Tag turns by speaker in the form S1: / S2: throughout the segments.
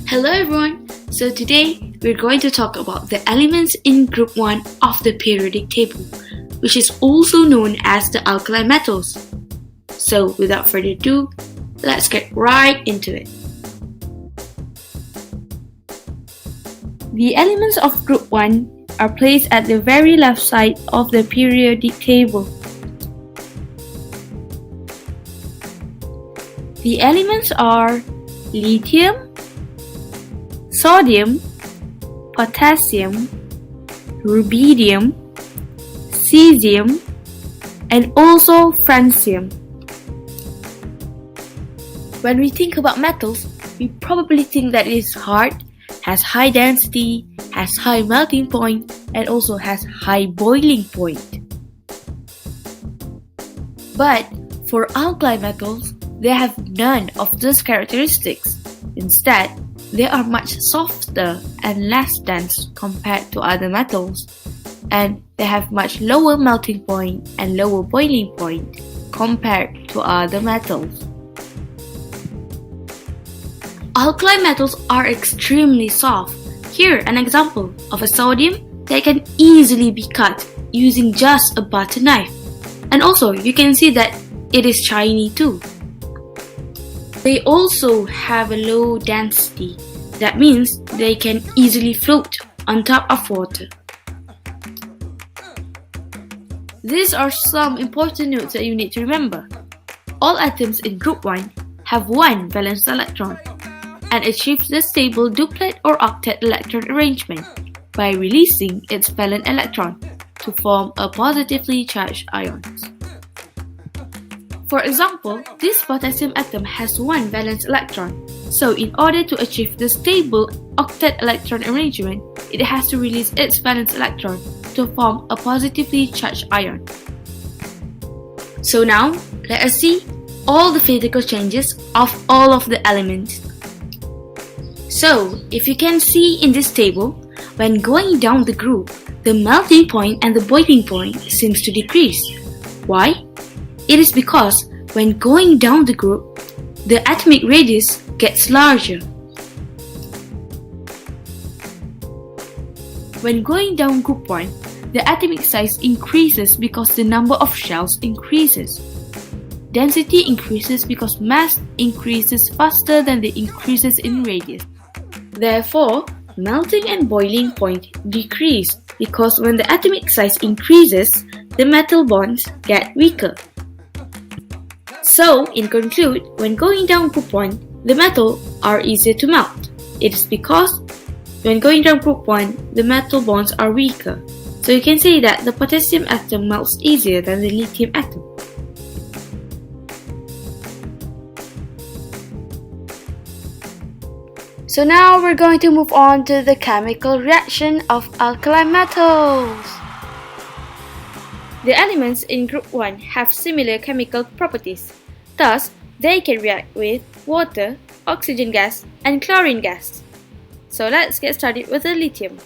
S1: Hello everyone! So today we're going to talk about the elements in group 1 of the periodic table, which is also known as the alkali metals. So without further ado, let's get right into it. The elements of group 1 are placed at the very left side of the periodic table. The elements are lithium, sodium, potassium, rubidium, cesium, and also francium. When we think about metals, we probably think that it is hard, has high density, has high melting point, and also has high boiling point. But for alkali metals, they have none of those characteristics. Instead, they are much softer and less dense compared to other metals, and they have much lower melting point and lower boiling point compared to other metals. Alkali metals are extremely soft. Here an example of a sodium that can easily be cut using just a butter knife. And also you can see that it is shiny too. They also have a low density. That means they can easily float on top of water. These are some important notes that you need to remember. All atoms in group 1 have one valence electron and achieves the stable duplet or octet electron arrangement by releasing its valence electron to form a positively charged ions. For example, this potassium atom has one valence electron, so in order to achieve the stable octet electron arrangement, it has to release its valence electron to form a positively charged ion. So now, let us see all the physical changes of all of the elements. So, if you can see in this table, when going down the group, the melting point and the boiling point seems to decrease. Why? It is because when going down the group, the atomic radius gets larger. When going down group 1, the atomic size increases because the number of shells increases. Density increases because mass increases faster than the increases in radius. Therefore, melting and boiling point decrease because when the atomic size increases, the metal bonds get weaker. So, in conclude, when going down group 1, the metal are easier to melt. It is because when going down group 1, the metal bonds are weaker. So you can say that the potassium atom melts easier than the lithium atom. So now we're going to move on to the chemical reaction of alkali metals. The elements in group 1 have similar chemical properties. Thus, they can react with water, oxygen gas, and chlorine gas. So let's get started with the lithium.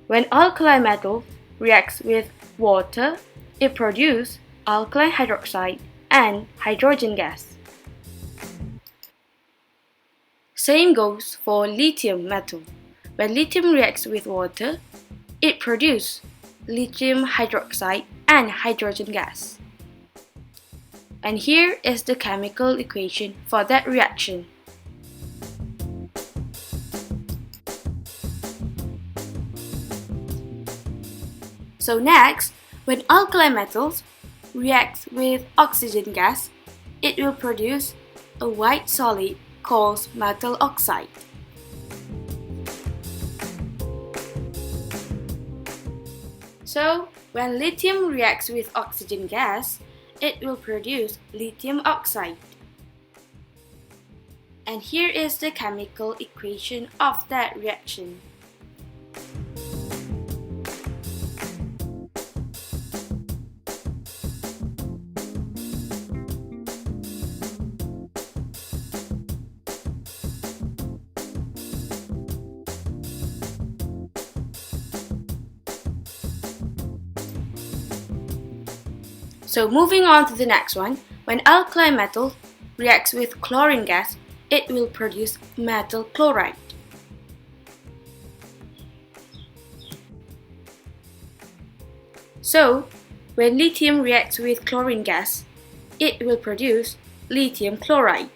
S1: When alkali metal reacts with water, it produces alkaline hydroxide and hydrogen gas. Same goes for lithium metal. When lithium reacts with water, it produces lithium hydroxide and hydrogen gas. And here is the chemical equation for that reaction. So next, when alkali metals react with oxygen gas, it will produce a white solid called metal oxide. So, when lithium reacts with oxygen gas, it will produce lithium oxide. And here is the chemical equation of that reaction. So moving on to the next one, when alkali metal reacts with chlorine gas, it will produce metal chloride. So, when lithium reacts with chlorine gas, it will produce lithium chloride.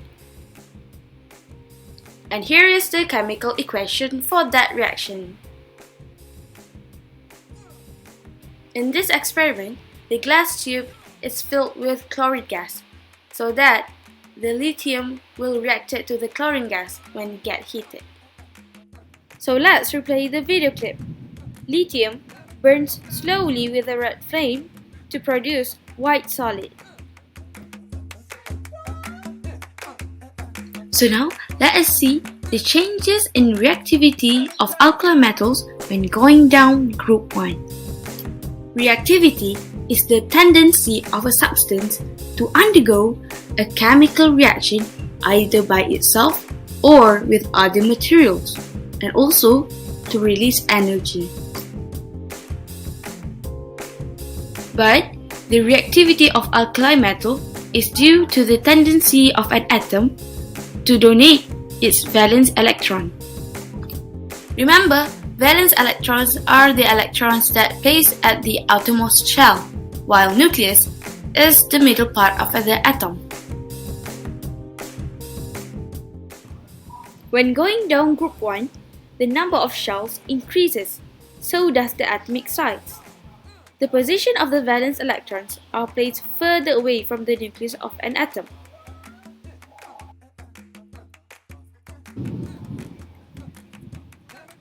S1: And here is the chemical equation for that reaction. In this experiment, the glass tube is filled with chlorine gas, so that the lithium will react to the chlorine gas when it gets heated. So let's replay the video clip. Lithium burns slowly with a red flame to produce white solid. So now, let us see the changes in reactivity of alkali metals when going down group 1. Reactivity is the tendency of a substance to undergo a chemical reaction either by itself or with other materials, and also to release energy. But the reactivity of alkali metal is due to the tendency of an atom to donate its valence electron. Remember, valence electrons are the electrons that place at the outermost shell, while nucleus is the middle part of the atom. When going down group 1, the number of shells increases, so does the atomic size. The position of the valence electrons are placed further away from the nucleus of an atom.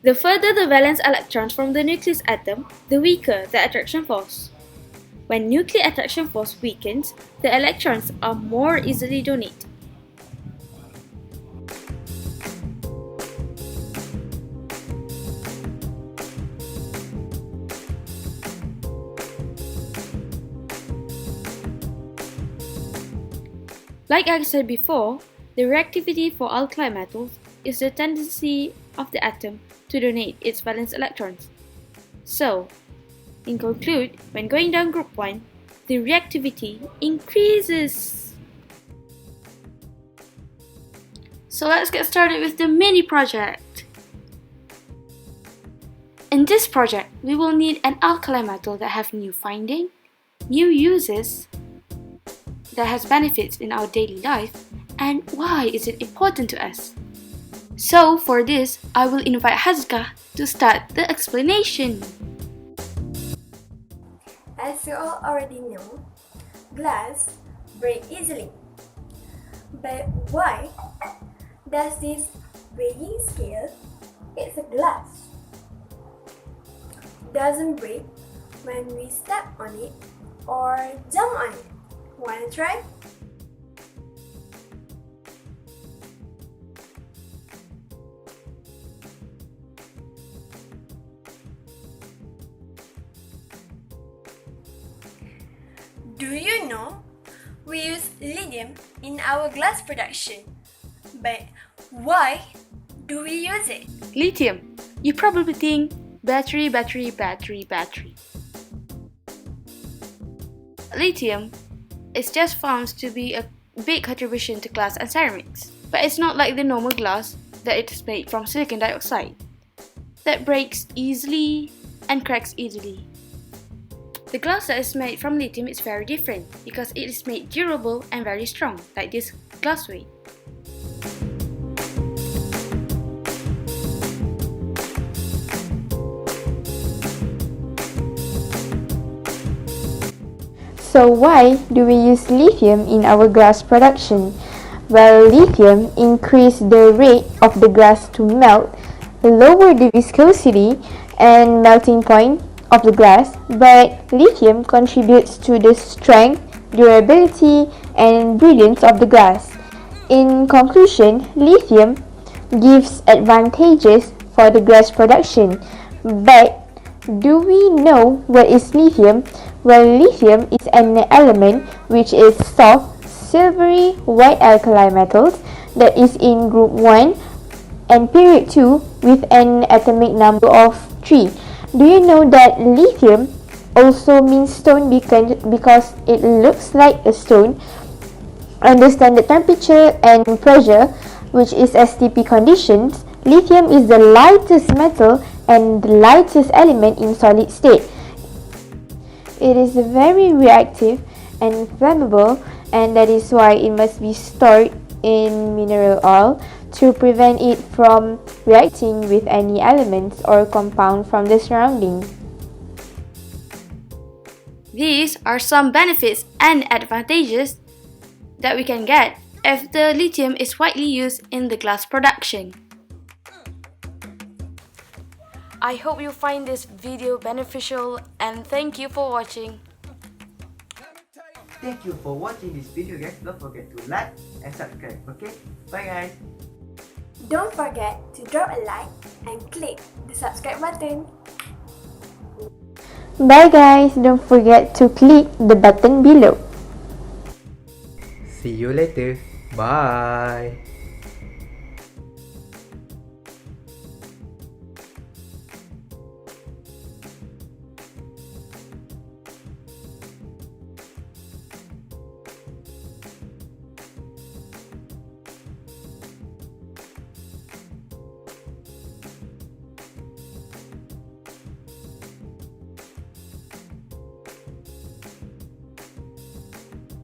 S1: The further the valence electrons from the nucleus atom, the weaker the attraction force. When nuclear attraction force weakens, the electrons are more easily donated. Like I said before, the reactivity for alkali metals is the tendency of the atom to donate its valence electrons. So, in conclude, when going down group 1, the reactivity increases. So let's get started with the mini project. In this project, we will need an alkali metal that have new finding, new uses, that has benefits in our daily life, and why is it important to us. So for this, I will invite Hazka to start the explanation.
S2: As you all already know, glass break easily. But why does this weighing scale, it's a glass, doesn't break when we step on it or jump on it? Wanna try? Do you know we use lithium in our glass production? But why do we use it?
S1: Lithium. You probably think battery. Lithium is just found to be a big contribution to glass and ceramics. But it's not like the normal glass that it is made from silicon dioxide that breaks easily and cracks easily. The glass that is made from lithium is very different because it is made durable and very strong, like this glassware.
S3: So why do we use lithium in our glass production? Well, lithium increases the rate of the glass to melt, lower the viscosity and melting point of the glass, but lithium contributes to the strength, durability and brilliance of the glass. In conclusion, lithium gives advantages for the glass production. But do we know what is lithium? Well, lithium is an element which is soft, silvery, white alkali metals that is in group 1 and period 2 with an atomic number of 3. Do you know that lithium also means stone because it looks like a stone? Under standard temperature and pressure, which is STP conditions, lithium is the lightest metal and the lightest element in solid state. It is very reactive and flammable, and that is why it must be stored in mineral oil to prevent it from reacting with any elements or compound from the surrounding.
S1: These are some benefits and advantages that we can get if the lithium is widely used in the glass production. I hope you find this video beneficial and thank you for watching.
S4: Thank you for watching this video, guys. Don't forget to like and subscribe. Okay, bye guys.
S2: Don't forget to drop a like and click the subscribe button.
S3: Bye guys, don't forget to click the button below.
S4: See you later. Bye.